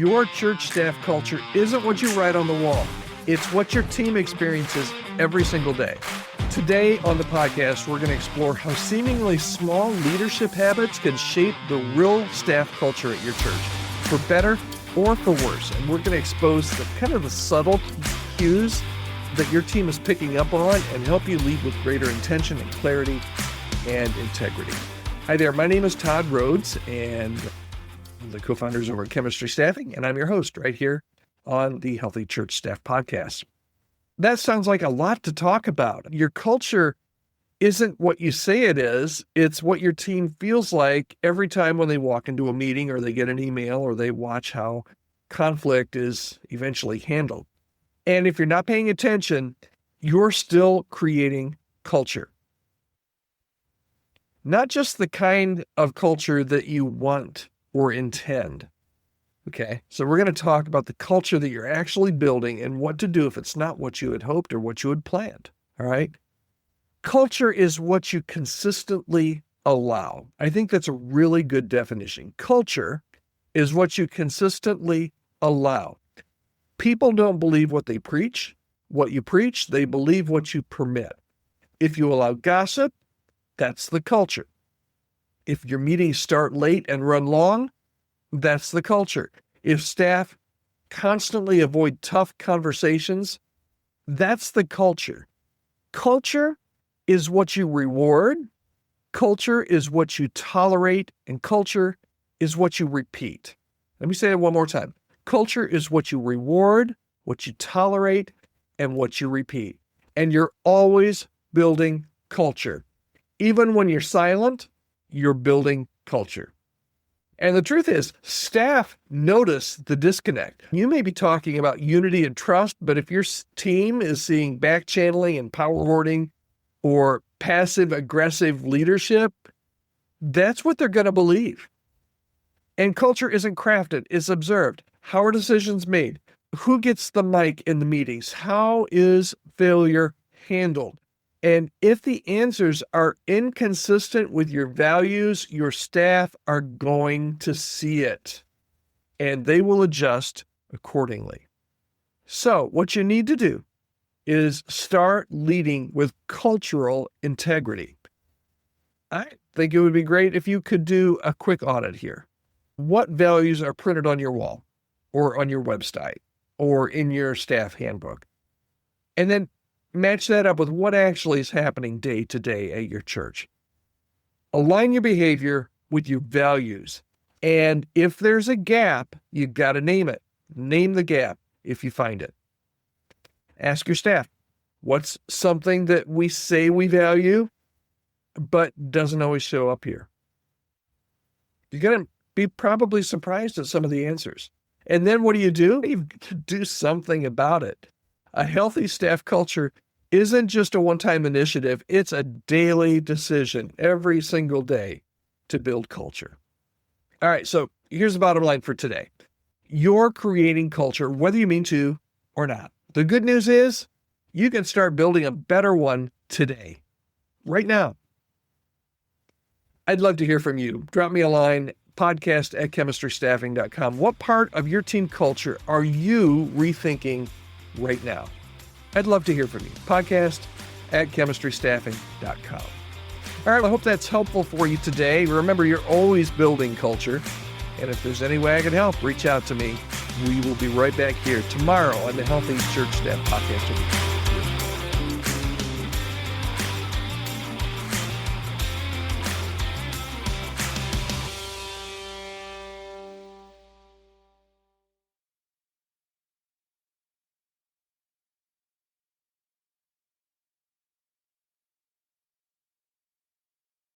Your church staff culture isn't what you write on the wall. It's what your team experiences every single day. Today on the podcast, we're going to explore how seemingly small leadership habits can shape the real staff culture at your church, for better or for worse. And we're going to expose the subtle cues that your team is picking up on and help you lead with greater intention and clarity and integrity. Hi there, my name is Todd Rhoades, and I'm the co-founders over at Chemistry Staffing, and I'm your host right here on the Healthy Church Staff Podcast. That sounds like a lot to talk about. Your culture isn't what you say it is. It's what your team feels like every time when they walk into a meeting or they get an email or they watch how conflict is eventually handled. And if you're not paying attention, you're still creating culture. Not just the kind of culture that you want or intend. Okay, so we're going to talk about the culture that you're actually building and what to do if it's not what you had hoped or what you had planned. All right. Culture is what you consistently allow. I think that's a really good definition. Culture is what you consistently allow. People don't believe what they preach. What you preach, they believe what you permit. If you allow gossip, that's the culture. If your meetings start late and run long, that's the culture. If staff constantly avoid tough conversations, that's the culture. Culture is what you reward, culture is what you tolerate, and culture is what you repeat. Let me say it one more time. Culture is what you reward, what you tolerate, and what you repeat. And you're always building culture. Even when you're silent, you're building culture. And the truth is, staff notice the disconnect. You may be talking about unity and trust, but if your team is seeing back-channeling and power hoarding or passive-aggressive leadership, that's what they're going to believe. And culture isn't crafted, it's observed. How are decisions made? Who gets the mic in the meetings? How is failure handled? And if the answers are inconsistent with your values, your staff are going to see it, and they will adjust accordingly. So what you need to do is start leading with cultural integrity. I think it would be great if you could do a quick audit here. What values are printed on your wall or on your website or in your staff handbook? And then match that up with what actually is happening day to day at your church. Align your behavior with your values. And if there's a gap, you got to name it. Name the gap if you find it. Ask your staff, what's something that we say we value, but doesn't always show up here? You're going to be probably surprised at some of the answers. And then what do? You've got to do something about it. A healthy staff culture isn't just a one-time initiative. It's a daily decision every single day to build culture. All right, so here's the bottom line for today. You're creating culture, whether you mean to or not. The good news is you can start building a better one today, right now. I'd love to hear from you. Drop me a line, podcast@chemistrystaffing.com. What part of your team culture are you rethinking right now? I'd love to hear from you. Podcast@chemistrystaffing.com. All right, I hope that's helpful for you today. Remember, you're always building culture. And if there's any way I can help, reach out to me. We will be right back here tomorrow on the Healthy Church Staff Podcast.